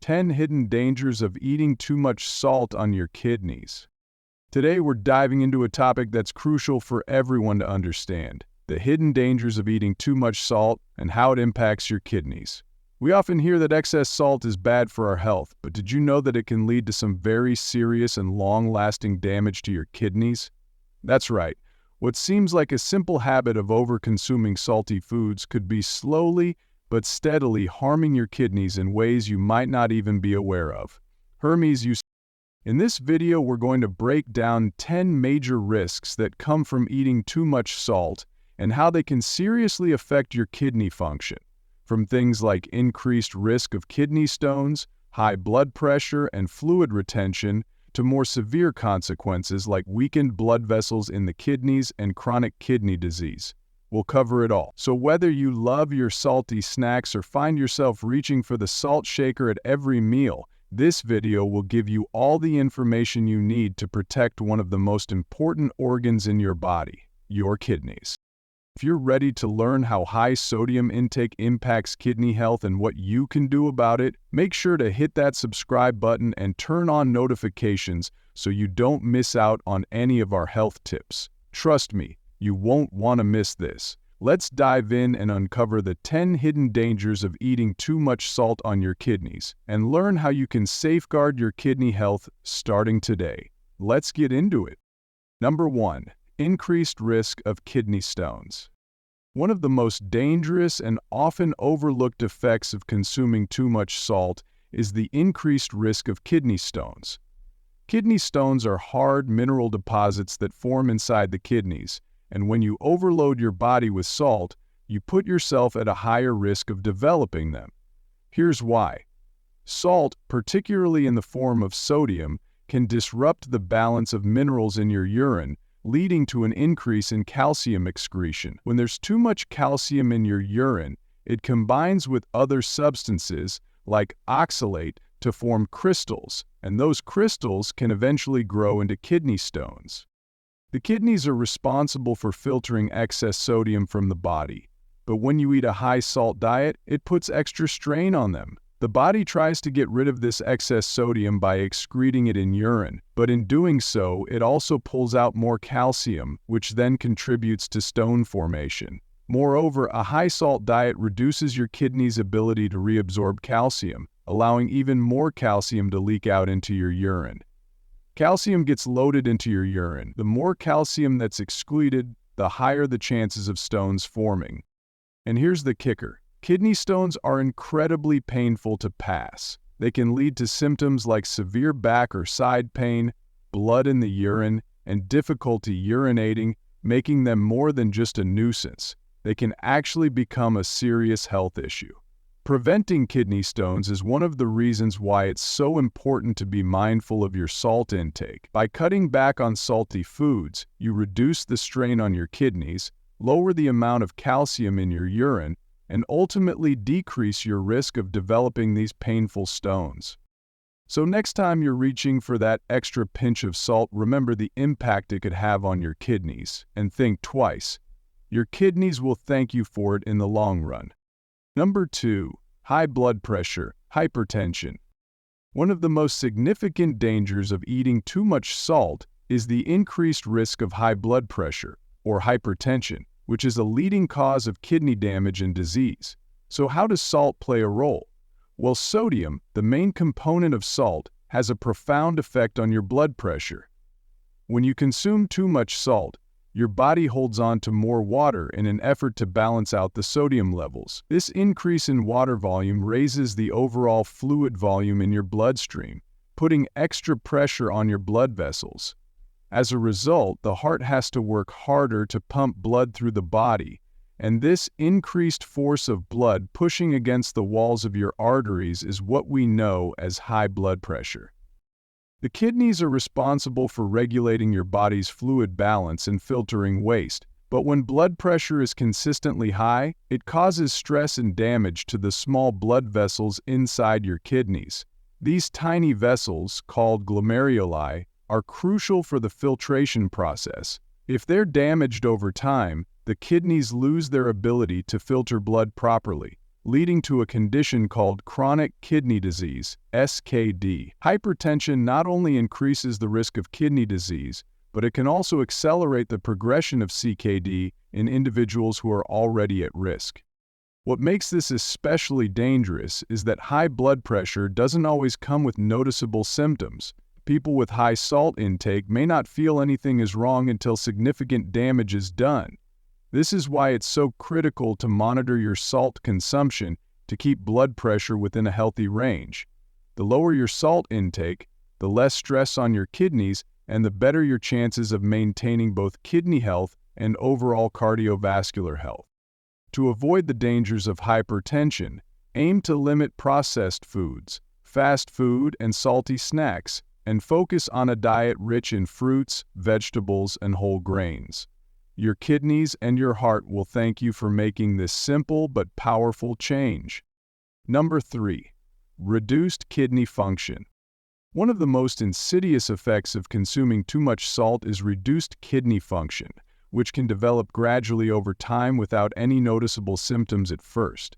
10 Hidden Dangers of Eating Too Much Salt on Your Kidneys. Today we're diving into a topic that's crucial for everyone to understand: the hidden dangers of eating too much salt and how it impacts your kidneys. We often hear that excess salt is bad for our health, but did you know that it can lead to some very serious and long-lasting damage to your kidneys? That's right. What seems like a simple habit of over-consuming salty foods could be slowly but steadily harming your kidneys in ways you might not even be aware of. In this video, we're going to break down 10 major risks that come from eating too much salt and how they can seriously affect your kidney function, from things like increased risk of kidney stones, high blood pressure, and fluid retention, to more severe consequences like weakened blood vessels in the kidneys and chronic kidney disease. We'll cover it all. So whether you love your salty snacks or find yourself reaching for the salt shaker at every meal, this video will give you all the information you need to protect one of the most important organs in your body, your kidneys. If you're ready to learn how high sodium intake impacts kidney health and what you can do about it, make sure to hit that subscribe button and turn on notifications so you don't miss out on any of our health tips. Trust me, you won't want to miss this. Let's dive in and uncover the 10 hidden dangers of eating too much salt on your kidneys and learn how you can safeguard your kidney health starting today. Let's get into it. Number 1. Increased risk of kidney stones. One of the most dangerous and often overlooked effects of consuming too much salt is the increased risk of kidney stones. Kidney stones are hard mineral deposits that form inside the kidneys, and when you overload your body with salt, you put yourself at a higher risk of developing them. Here's why. Salt, particularly in the form of sodium, can disrupt the balance of minerals in your urine, leading to an increase in calcium excretion. When there's too much calcium in your urine, it combines with other substances, like oxalate, to form crystals, and those crystals can eventually grow into kidney stones. The kidneys are responsible for filtering excess sodium from the body, but when you eat a high-salt diet, it puts extra strain on them. The body tries to get rid of this excess sodium by excreting it in urine, but in doing so, it also pulls out more calcium, which then contributes to stone formation. Moreover, a high-salt diet reduces your kidney's ability to reabsorb calcium, allowing even more calcium to leak out into your urine. Calcium gets loaded into your urine. The more calcium that's excreted, the higher the chances of stones forming. And here's the kicker. Kidney stones are incredibly painful to pass. They can lead to symptoms like severe back or side pain, blood in the urine, and difficulty urinating, making them more than just a nuisance. They can actually become a serious health issue. Preventing kidney stones is one of the reasons why it's so important to be mindful of your salt intake. By cutting back on salty foods, you reduce the strain on your kidneys, lower the amount of calcium in your urine, and ultimately decrease your risk of developing these painful stones. So next time you're reaching for that extra pinch of salt, remember the impact it could have on your kidneys, and think twice. Your kidneys will thank you for it in the long run. Number 2. High blood pressure, hypertension. One of the most significant dangers of eating too much salt is the increased risk of high blood pressure, or hypertension, which is a leading cause of kidney damage and disease. So how does salt play a role? Well, sodium, the main component of salt, has a profound effect on your blood pressure. When you consume too much salt, your body holds on to more water in an effort to balance out the sodium levels. This increase in water volume raises the overall fluid volume in your bloodstream, putting extra pressure on your blood vessels. As a result, the heart has to work harder to pump blood through the body, and this increased force of blood pushing against the walls of your arteries is what we know as high blood pressure. The kidneys are responsible for regulating your body's fluid balance and filtering waste, but when blood pressure is consistently high, it causes stress and damage to the small blood vessels inside your kidneys. These tiny vessels, called glomeruli, are crucial for the filtration process. If they're damaged over time, the kidneys lose their ability to filter blood properly, leading to a condition called chronic kidney disease, (SKD). Hypertension not only increases the risk of kidney disease, but it can also accelerate the progression of CKD in individuals who are already at risk. What makes this especially dangerous is that high blood pressure doesn't always come with noticeable symptoms. People with high salt intake may not feel anything is wrong until significant damage is done. This is why it's so critical to monitor your salt consumption to keep blood pressure within a healthy range. The lower your salt intake, the less stress on your kidneys, and the better your chances of maintaining both kidney health and overall cardiovascular health. To avoid the dangers of hypertension, aim to limit processed foods, fast food, and salty snacks, and focus on a diet rich in fruits, vegetables, and whole grains. Your kidneys and your heart will thank you for making this simple but powerful change. Number 3. Reduced kidney function. One of the most insidious effects of consuming too much salt is reduced kidney function, which can develop gradually over time without any noticeable symptoms at first.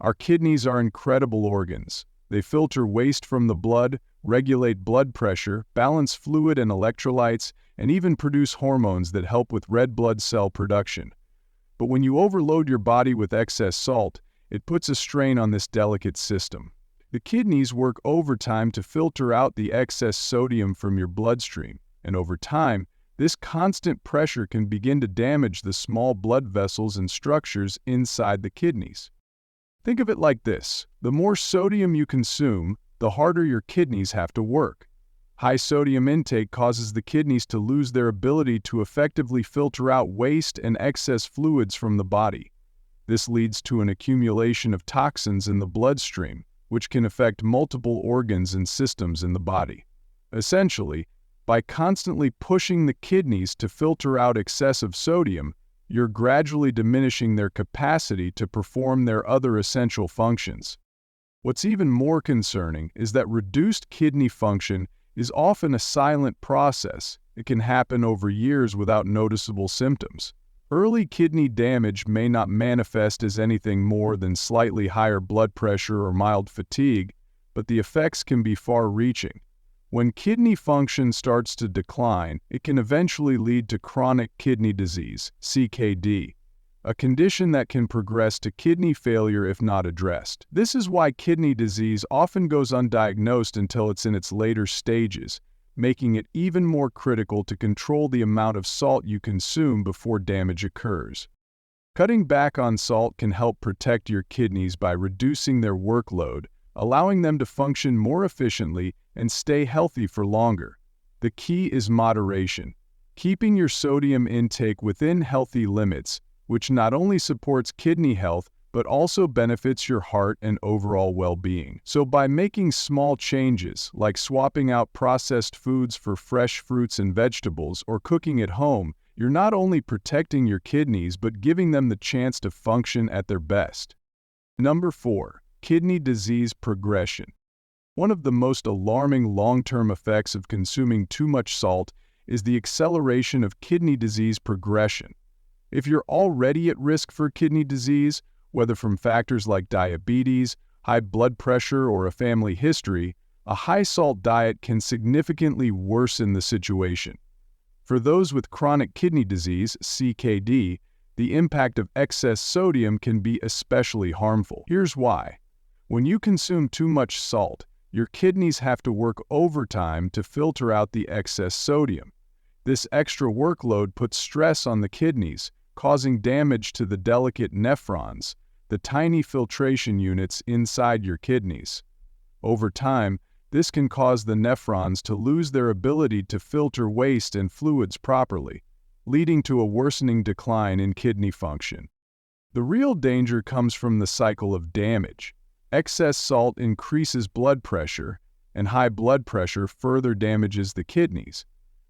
Our kidneys are incredible organs. They filter waste from the blood, regulate blood pressure, balance fluid and electrolytes, and even produce hormones that help with red blood cell production. But when you overload your body with excess salt, it puts a strain on this delicate system. The kidneys work overtime to filter out the excess sodium from your bloodstream, and over time, this constant pressure can begin to damage the small blood vessels and structures inside the kidneys. Think of it like this: the more sodium you consume, the harder your kidneys have to work. High sodium intake causes the kidneys to lose their ability to effectively filter out waste and excess fluids from the body. This leads to an accumulation of toxins in the bloodstream, which can affect multiple organs and systems in the body. Essentially, by constantly pushing the kidneys to filter out excessive sodium, you're gradually diminishing their capacity to perform their other essential functions. What's even more concerning is that reduced kidney function is often a silent process. It can happen over years without noticeable symptoms. Early kidney damage may not manifest as anything more than slightly higher blood pressure or mild fatigue, but the effects can be far-reaching. When kidney function starts to decline, it can eventually lead to chronic kidney disease, CKD, a condition that can progress to kidney failure if not addressed. This is why kidney disease often goes undiagnosed until it's in its later stages, making it even more critical to control the amount of salt you consume before damage occurs. Cutting back on salt can help protect your kidneys by reducing their workload, allowing them to function more efficiently and stay healthy for longer. The key is moderation, keeping your sodium intake within healthy limits, which not only supports kidney health but also benefits your heart and overall well-being. So by making small changes, like swapping out processed foods for fresh fruits and vegetables or cooking at home, you're not only protecting your kidneys but giving them the chance to function at their best. Number 4. Kidney disease progression. One of the most alarming long-term effects of consuming too much salt is the acceleration of kidney disease progression. If you're already at risk for kidney disease, whether from factors like diabetes, high blood pressure, or a family history, a high-salt diet can significantly worsen the situation. For those with chronic kidney disease, CKD, the impact of excess sodium can be especially harmful. Here's why. When you consume too much salt, your kidneys have to work overtime to filter out the excess sodium. This extra workload puts stress on the kidneys, causing damage to the delicate nephrons, the tiny filtration units inside your kidneys. Over time, this can cause the nephrons to lose their ability to filter waste and fluids properly, leading to a worsening decline in kidney function. The real danger comes from the cycle of damage. Excess salt increases blood pressure, and high blood pressure further damages the kidneys.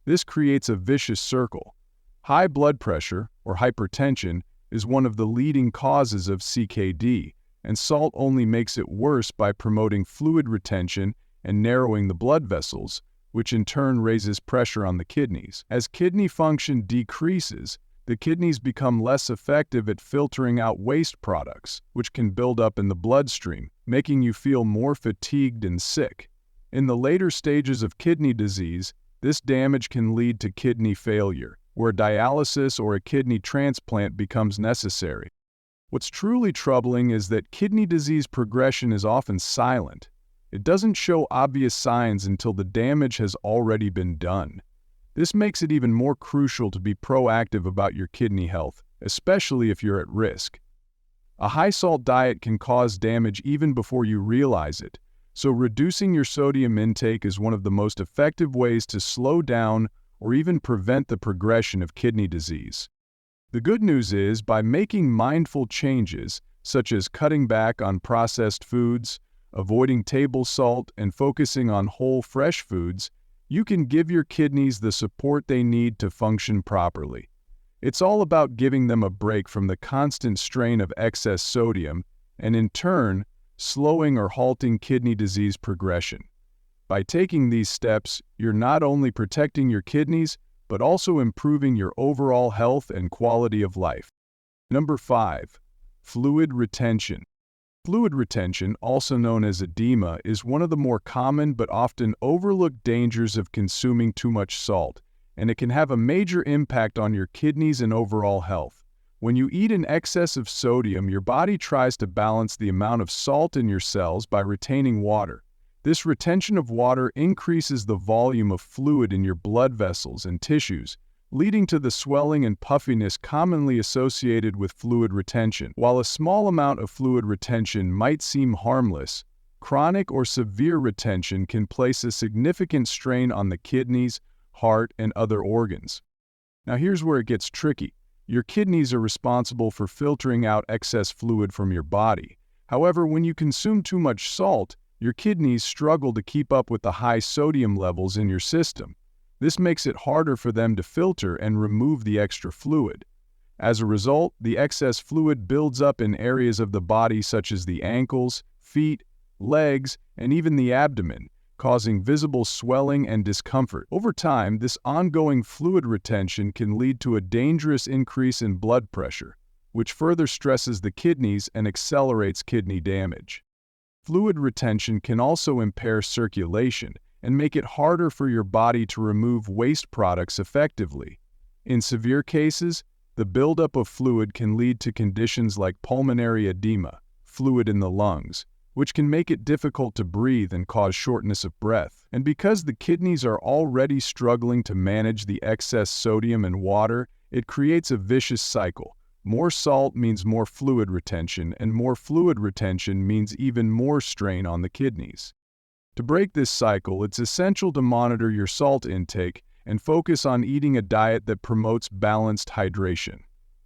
This creates a vicious circle. High blood pressure, or hypertension, is one of the leading causes of CKD, and salt only makes it worse by promoting fluid retention and narrowing the blood vessels, which in turn raises pressure on the kidneys. As kidney function decreases, the kidneys become less effective at filtering out waste products, which can build up in the bloodstream, making you feel more fatigued and sick. In the later stages of kidney disease, this damage can lead to kidney failure, where dialysis or a kidney transplant becomes necessary. What's truly troubling is that kidney disease progression is often silent. It doesn't show obvious signs until the damage has already been done. This makes it even more crucial to be proactive about your kidney health, especially if you're at risk. A high-salt diet can cause damage even before you realize it, so reducing your sodium intake is one of the most effective ways to slow down or even prevent the progression of kidney disease. The good news is, by making mindful changes, such as cutting back on processed foods, avoiding table salt, and focusing on whole, fresh foods, you can give your kidneys the support they need to function properly. It's all about giving them a break from the constant strain of excess sodium and, in turn, slowing or halting kidney disease progression. By taking these steps, you're not only protecting your kidneys, but also improving your overall health and quality of life. Number 5. Fluid retention. Fluid retention, also known as edema, is one of the more common but often overlooked dangers of consuming too much salt, and it can have a major impact on your kidneys and overall health. When you eat in excess of sodium, your body tries to balance the amount of salt in your cells by retaining water. This retention of water increases the volume of fluid in your blood vessels and tissues, leading to the swelling and puffiness commonly associated with fluid retention. While a small amount of fluid retention might seem harmless, chronic or severe retention can place a significant strain on the kidneys, heart, and other organs. Now here's where it gets tricky. Your kidneys are responsible for filtering out excess fluid from your body. However, when you consume too much salt, your kidneys struggle to keep up with the high sodium levels in your system. This makes it harder for them to filter and remove the extra fluid. As a result, the excess fluid builds up in areas of the body such as the ankles, feet, legs, and even the abdomen, causing visible swelling and discomfort. Over time, this ongoing fluid retention can lead to a dangerous increase in blood pressure, which further stresses the kidneys and accelerates kidney damage. Fluid retention can also impair circulation and make it harder for your body to remove waste products effectively. In severe cases, the buildup of fluid can lead to conditions like pulmonary edema, fluid in the lungs, which can make it difficult to breathe and cause shortness of breath. And because the kidneys are already struggling to manage the excess sodium and water, it creates a vicious cycle. More salt means more fluid retention, and more fluid retention means even more strain on the kidneys. To break this cycle, it's essential to monitor your salt intake and focus on eating a diet that promotes balanced hydration.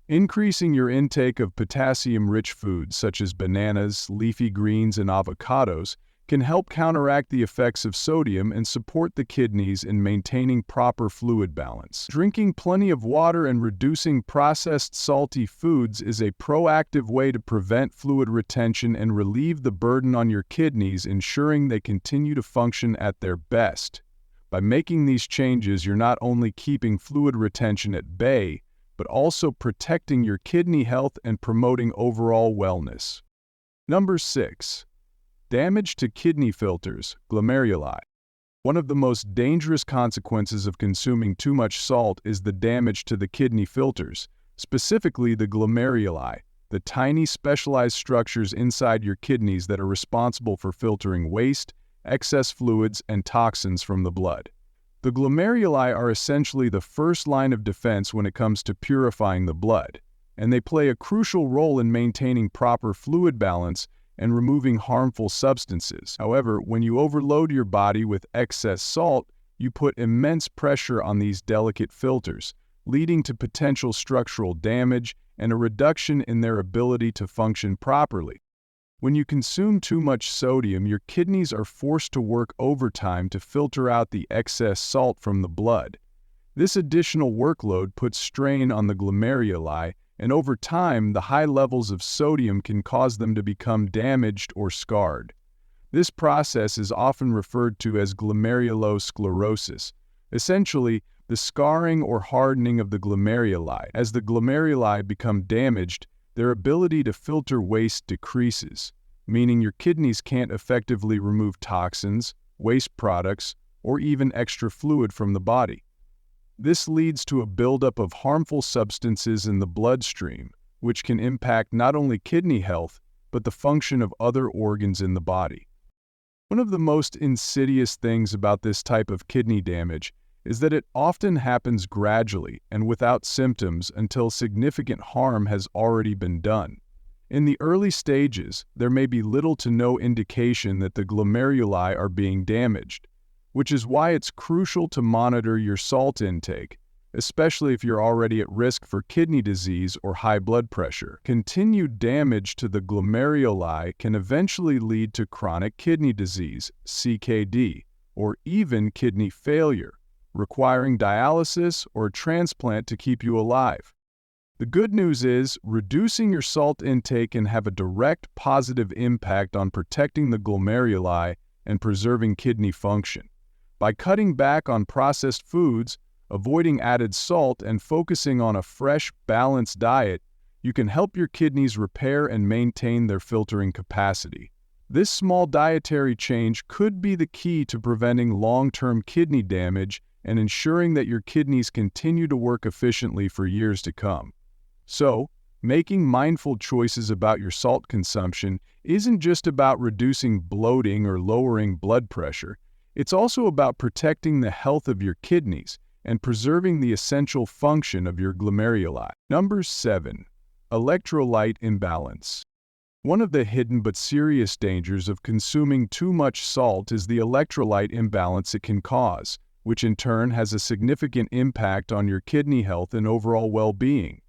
Increasing your intake of potassium-rich foods such as bananas, leafy greens, and avocados can help counteract the effects of sodium and support the kidneys in maintaining proper fluid balance. Drinking plenty of water and reducing processed salty foods is a proactive way to prevent fluid retention and relieve the burden on your kidneys, ensuring they continue to function at their best. By making these changes, you're not only keeping fluid retention at bay, but also protecting your kidney health and promoting overall wellness. Number 6. Damage to kidney filters, glomeruli. One of the most dangerous consequences of consuming too much salt is the damage to the kidney filters, specifically the glomeruli, the tiny specialized structures inside your kidneys that are responsible for filtering waste, excess fluids, and toxins from the blood. The glomeruli are essentially the first line of defense when it comes to purifying the blood, and they play a crucial role in maintaining proper fluid balance and removing harmful substances. However, when you overload your body with excess salt, you put immense pressure on these delicate filters, leading to potential structural damage and a reduction in their ability to function properly. When you consume too much sodium, your kidneys are forced to work overtime to filter out the excess salt from the blood. This additional workload puts strain on the glomeruli, and over time, the high levels of sodium can cause them to become damaged or scarred. This process is often referred to as glomerulosclerosis. Essentially, the scarring or hardening of the glomeruli. As the glomeruli become damaged, their ability to filter waste decreases, meaning your kidneys can't effectively remove toxins, waste products, or even extra fluid from the body. This leads to a buildup of harmful substances in the bloodstream, which can impact not only kidney health, but the function of other organs in the body. One of the most insidious things about this type of kidney damage is that it often happens gradually and without symptoms until significant harm has already been done. In the early stages, there may be little to no indication that the glomeruli are being damaged, which is why it's crucial to monitor your salt intake, especially if you're already at risk for kidney disease or high blood pressure. Continued damage to the glomeruli can eventually lead to chronic kidney disease, CKD, or even kidney failure, requiring dialysis or a transplant to keep you alive. The good news is, reducing your salt intake can have a direct positive impact on protecting the glomeruli and preserving kidney function. By cutting back on processed foods, avoiding added salt, and focusing on a fresh, balanced diet, you can help your kidneys repair and maintain their filtering capacity. This small dietary change could be the key to preventing long-term kidney damage and ensuring that your kidneys continue to work efficiently for years to come. So, making mindful choices about your salt consumption isn't just about reducing bloating or lowering blood pressure. It's also about protecting the health of your kidneys and preserving the essential function of your glomeruli. Number 7. Electrolyte imbalance. One of the hidden but serious dangers of consuming too much salt is the electrolyte imbalance it can cause, which in turn has a significant impact on your kidney health and overall well-being.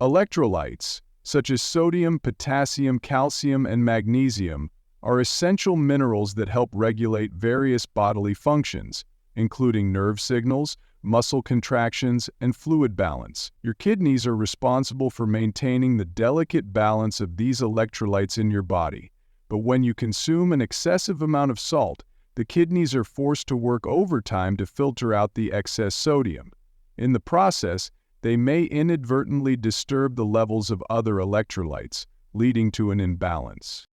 Electrolytes, such as sodium, potassium, calcium, and magnesium, are essential minerals that help regulate various bodily functions, including nerve signals, muscle contractions, and fluid balance. Your kidneys are responsible for maintaining the delicate balance of these electrolytes in your body, but when you consume an excessive amount of salt, the kidneys are forced to work overtime to filter out the excess sodium. In the process, they may inadvertently disturb the levels of other electrolytes, leading to an imbalance.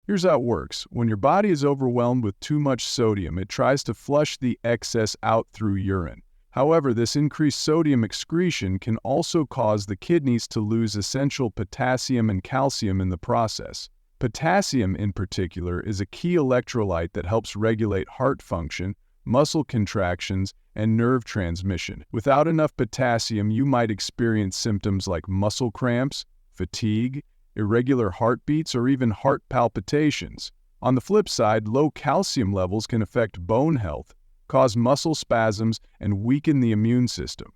Here's how it works. When your body is overwhelmed with too much sodium, it tries to flush the excess out through urine. However, this increased sodium excretion can also cause the kidneys to lose essential potassium and calcium in the process. Potassium, in particular, is a key electrolyte that helps regulate heart function, muscle contractions, and nerve transmission. Without enough potassium, you might experience symptoms like muscle cramps, fatigue, irregular heartbeats, or even heart palpitations. On the flip side, low calcium levels can affect bone health, cause muscle spasms, and weaken the immune system.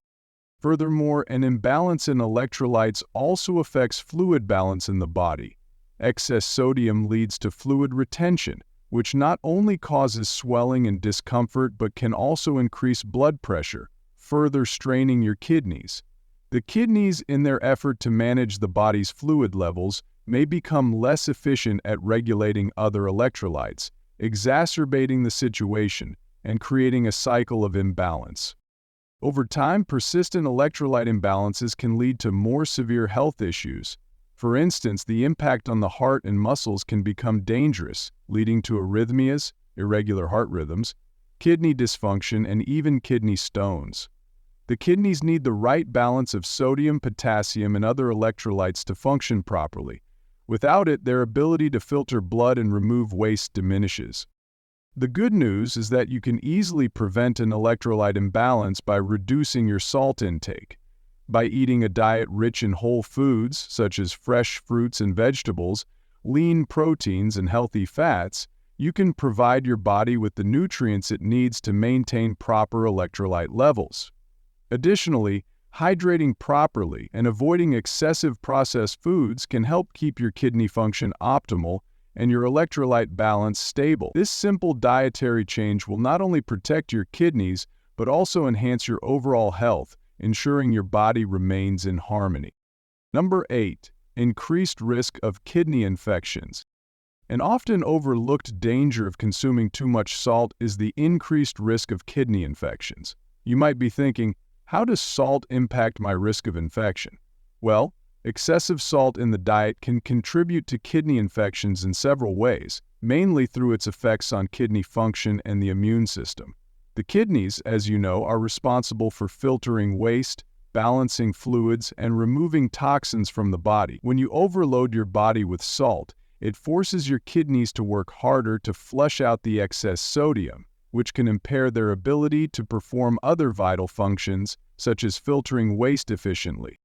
Furthermore, an imbalance in electrolytes also affects fluid balance in the body. Excess sodium leads to fluid retention, which not only causes swelling and discomfort but can also increase blood pressure, further straining your kidneys. The kidneys, in their effort to manage the body's fluid levels, may become less efficient at regulating other electrolytes, exacerbating the situation and creating a cycle of imbalance. Over time, persistent electrolyte imbalances can lead to more severe health issues. For instance, the impact on the heart and muscles can become dangerous, leading to arrhythmias, irregular heart rhythms, kidney dysfunction, and even kidney stones. The kidneys need the right balance of sodium, potassium, and other electrolytes to function properly. Without it, their ability to filter blood and remove waste diminishes. The good news is that you can easily prevent an electrolyte imbalance by reducing your salt intake. By eating a diet rich in whole foods, such as fresh fruits and vegetables, lean proteins, and healthy fats, you can provide your body with the nutrients it needs to maintain proper electrolyte levels. Additionally, hydrating properly and avoiding excessive processed foods can help keep your kidney function optimal and your electrolyte balance stable. This simple dietary change will not only protect your kidneys, but also enhance your overall health, ensuring your body remains in harmony. Number 8. Increased risk of kidney infections. An often overlooked danger of consuming too much salt is the increased risk of kidney infections. You might be thinking, How does salt impact my risk of infection? Well, excessive salt in the diet can contribute to kidney infections in several ways, mainly through its effects on kidney function and the immune system. The kidneys, as you know, are responsible for filtering waste, balancing fluids, and removing toxins from the body. When you overload your body with salt, it forces your kidneys to work harder to flush out the excess sodium, which can impair their ability to perform other vital functions, such as filtering waste efficiently.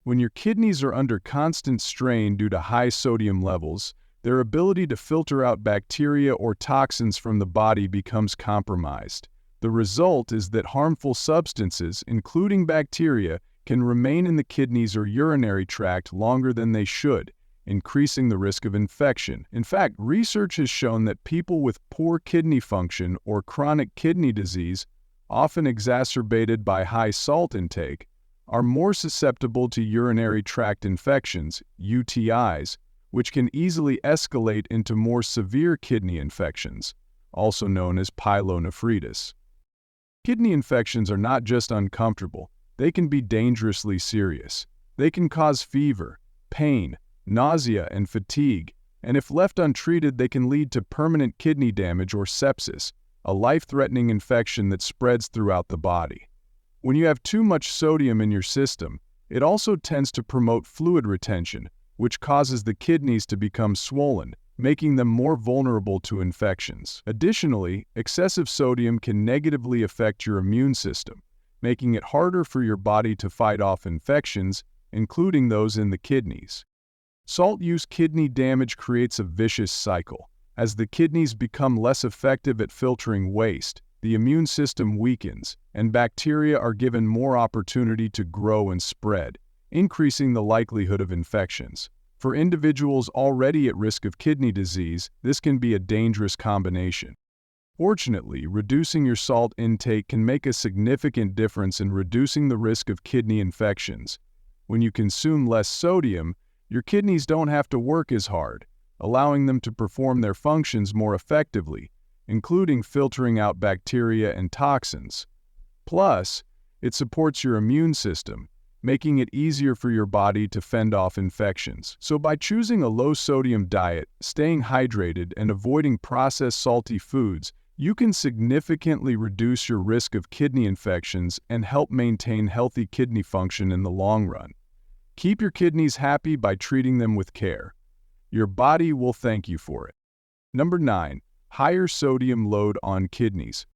When your kidneys are under constant strain due to high sodium levels, their ability to filter out bacteria or toxins from the body becomes compromised. The result is that harmful substances, including bacteria, can remain in the kidneys or urinary tract longer than they should, increasing the risk of infection. In fact, research has shown that people with poor kidney function or chronic kidney disease, often exacerbated by high salt intake, are more susceptible to urinary tract infections, UTIs, which can easily escalate into more severe kidney infections, also known as pyelonephritis. Kidney infections are not just uncomfortable, they can be dangerously serious. They can cause fever, pain, nausea, and fatigue, and if left untreated, they can lead to permanent kidney damage or sepsis, a life-threatening infection that spreads throughout the body. When you have too much sodium in your system, it also tends to promote fluid retention, which causes the kidneys to become swollen, making them more vulnerable to infections. Additionally, excessive sodium can negatively affect your immune system, making it harder for your body to fight off infections, including those in the kidneys. Salt-use kidney damage creates a vicious cycle. As the kidneys become less effective at filtering waste, the immune system weakens, and bacteria are given more opportunity to grow and spread, increasing the likelihood of infections. For individuals already at risk of kidney disease, this can be a dangerous combination. Fortunately, reducing your salt intake can make a significant difference in reducing the risk of kidney infections. When you consume less sodium, your kidneys don't have to work as hard, allowing them to perform their functions more effectively, including filtering out bacteria and toxins. Plus, it supports your immune system, making it easier for your body to fend off infections. So by choosing a low-sodium diet, staying hydrated, and avoiding processed salty foods, you can significantly reduce your risk of kidney infections and help maintain healthy kidney function in the long run. Keep your kidneys happy by treating them with care. Your body will thank you for it. Number 9. Higher sodium load on kidneys.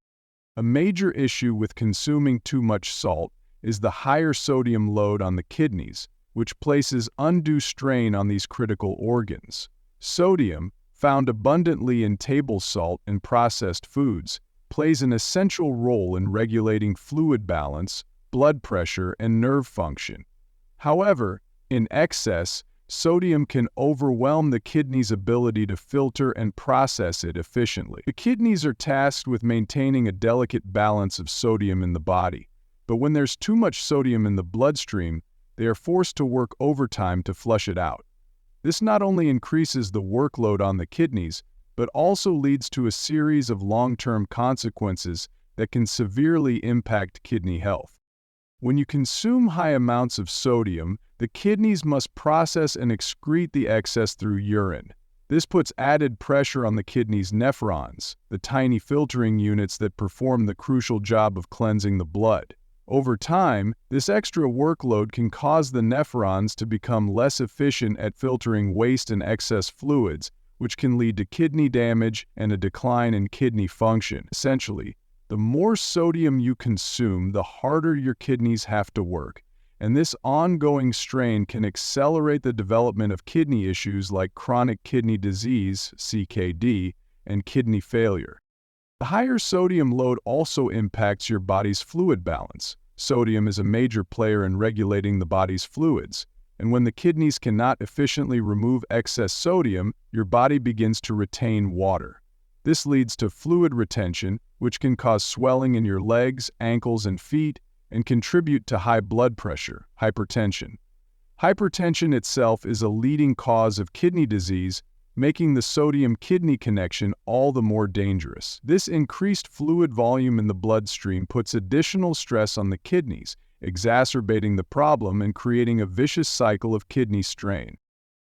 A major issue with consuming too much salt is the higher sodium load on the kidneys, which places undue strain on these critical organs. Sodium, found abundantly in table salt and processed foods, plays an essential role in regulating fluid balance, blood pressure, and nerve function. However, in excess, sodium can overwhelm the kidney's ability to filter and process it efficiently. The kidneys are tasked with maintaining a delicate balance of sodium in the body, but when there's too much sodium in the bloodstream, they are forced to work overtime to flush it out. This not only increases the workload on the kidneys, but also leads to a series of long-term consequences that can severely impact kidney health. When you consume high amounts of sodium, the kidneys must process and excrete the excess through urine. This puts added pressure on the kidney's nephrons, the tiny filtering units that perform the crucial job of cleansing the blood. Over time, this extra workload can cause the nephrons to become less efficient at filtering waste and excess fluids, which can lead to kidney damage and a decline in kidney function. Essentially, the more sodium you consume, the harder your kidneys have to work, and this ongoing strain can accelerate the development of kidney issues like chronic kidney disease, CKD, and kidney failure. The higher sodium load also impacts your body's fluid balance. Sodium is a major player in regulating the body's fluids, and when the kidneys cannot efficiently remove excess sodium, your body begins to retain water. This leads to fluid retention, which can cause swelling in your legs, ankles, and feet, and contribute to high blood pressure, hypertension. Hypertension itself is a leading cause of kidney disease, making the sodium-kidney connection all the more dangerous. This increased fluid volume in the bloodstream puts additional stress on the kidneys, exacerbating the problem and creating a vicious cycle of kidney strain.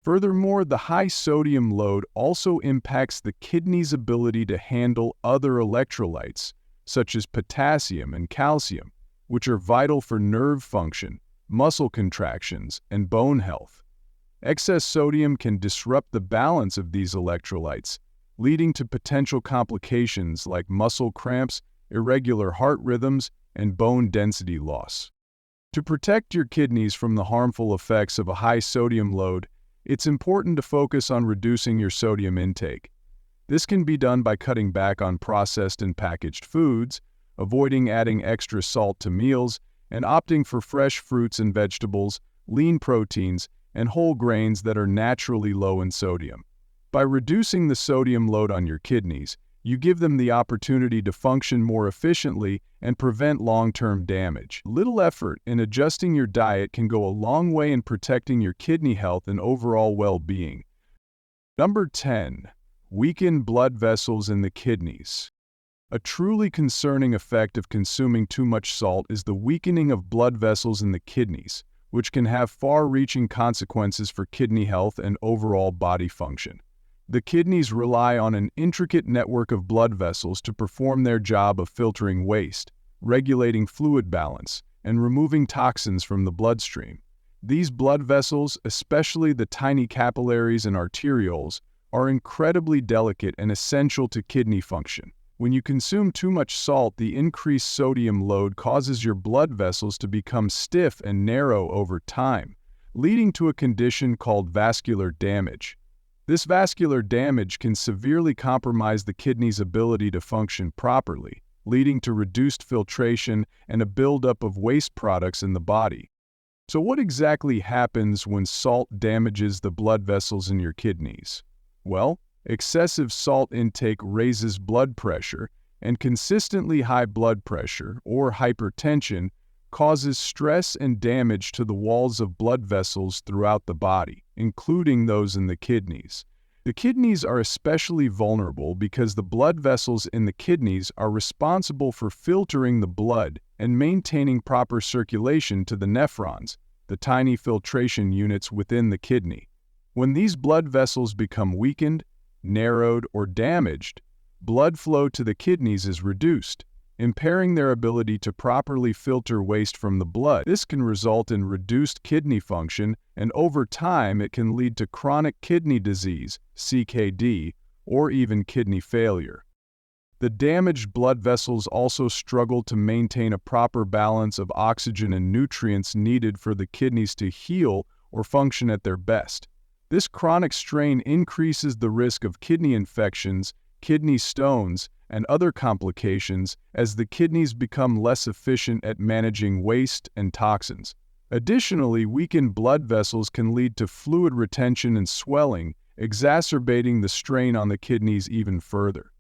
Furthermore, the high sodium load also impacts the kidney's ability to handle other electrolytes, such as potassium and calcium, which are vital for nerve function, muscle contractions, and bone health. Excess sodium can disrupt the balance of these electrolytes, leading to potential complications like muscle cramps, irregular heart rhythms, and bone density loss. To protect your kidneys from the harmful effects of a high sodium load, it's important to focus on reducing your sodium intake. This can be done by cutting back on processed and packaged foods, avoiding adding extra salt to meals, and opting for fresh fruits and vegetables, lean proteins, and whole grains that are naturally low in sodium. By reducing the sodium load on your kidneys, you give them the opportunity to function more efficiently and prevent long-term damage. Little effort in adjusting your diet can go a long way in protecting your kidney health and overall well-being. Number 10. Weaken blood vessels in the kidneys. A truly concerning effect of consuming too much salt is the weakening of blood vessels in the kidneys, which can have far-reaching consequences for kidney health and overall body function. The kidneys rely on an intricate network of blood vessels to perform their job of filtering waste, regulating fluid balance, and removing toxins from the bloodstream. These blood vessels, especially the tiny capillaries and arterioles, are incredibly delicate and essential to kidney function. When you consume too much salt, the increased sodium load causes your blood vessels to become stiff and narrow over time, leading to a condition called vascular damage. This vascular damage can severely compromise the kidney's ability to function properly, leading to reduced filtration and a buildup of waste products in the body. So what exactly happens when salt damages the blood vessels in your kidneys? Well, excessive salt intake raises blood pressure, and consistently high blood pressure, or hypertension, causes stress and damage to the walls of blood vessels throughout the body, including those in the kidneys. The kidneys are especially vulnerable because the blood vessels in the kidneys are responsible for filtering the blood and maintaining proper circulation to the nephrons, the tiny filtration units within the kidney. When these blood vessels become weakened, narrowed, or damaged, blood flow to the kidneys is reduced, impairing their ability to properly filter waste from the blood. This can result in reduced kidney function, and over time it can lead to chronic kidney disease, CKD, or even kidney failure. The damaged blood vessels also struggle to maintain a proper balance of oxygen and nutrients needed for the kidneys to heal or function at their best. This chronic strain increases the risk of kidney infections, kidney stones, and other complications as the kidneys become less efficient at managing waste and toxins. Additionally, weakened blood vessels can lead to fluid retention and swelling, exacerbating the strain on the kidneys even further.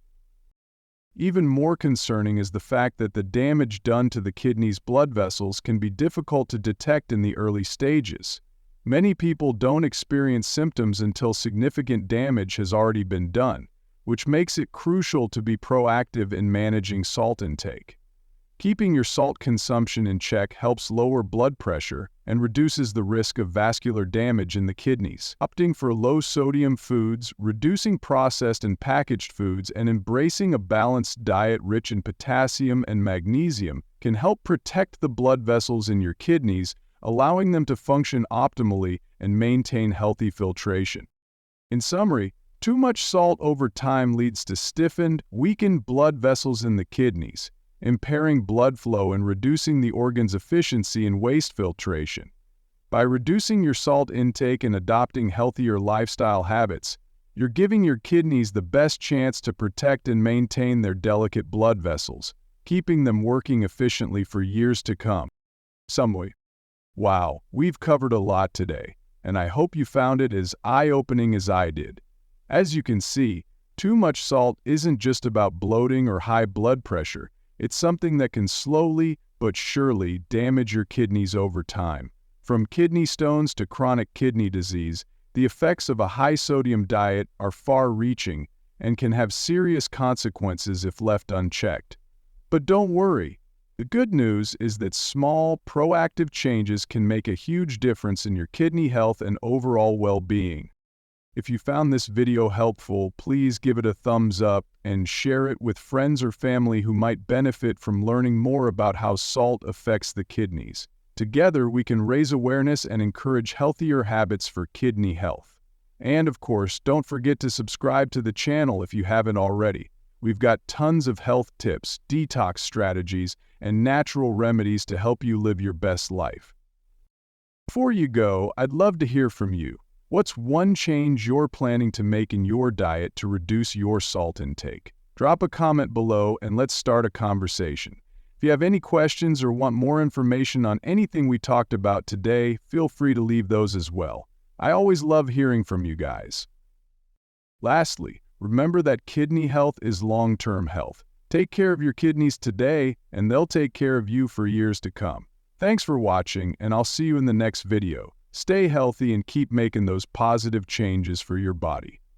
Even more concerning is the fact that the damage done to the kidneys' blood vessels can be difficult to detect in the early stages. Many people don't experience symptoms until significant damage has already been done, which makes it crucial to be proactive in managing salt intake. Keeping your salt consumption in check helps lower blood pressure and reduces the risk of vascular damage in the kidneys. Opting for low-sodium foods, reducing processed and packaged foods, and embracing a balanced diet rich in potassium and magnesium can help protect the blood vessels in your kidneys, allowing them to function optimally and maintain healthy filtration. In summary, too much salt over time leads to stiffened, weakened blood vessels in the kidneys, impairing blood flow and reducing the organ's efficiency in waste filtration. By reducing your salt intake and adopting healthier lifestyle habits, you're giving your kidneys the best chance to protect and maintain their delicate blood vessels, keeping them working efficiently for years to come. Wow, we've covered a lot today, and I hope you found it as eye-opening as I did. As you can see, too much salt isn't just about bloating or high blood pressure. It's something that can slowly but surely damage your kidneys over time. From kidney stones to chronic kidney disease, the effects of a high-sodium diet are far-reaching and can have serious consequences if left unchecked. But don't worry, The good news is that small, proactive changes can make a huge difference in your kidney health and overall well-being. If you found this video helpful, please give it a thumbs up and share it with friends or family who might benefit from learning more about how salt affects the kidneys. Together, we can raise awareness and encourage healthier habits for kidney health. And of course, don't forget to subscribe to the channel if you haven't already. We've got tons of health tips, detox strategies, and natural remedies to help you live your best life. Before you go, I'd love to hear from you. What's one change you're planning to make in your diet to reduce your salt intake? Drop a comment below and let's start a conversation. If you have any questions or want more information on anything we talked about today, feel free to leave those as well. I always love hearing from you guys. Lastly, remember that kidney health is long-term health. Take care of your kidneys today, and they'll take care of you for years to come. Thanks for watching, and I'll see you in the next video. Stay healthy and keep making those positive changes for your body.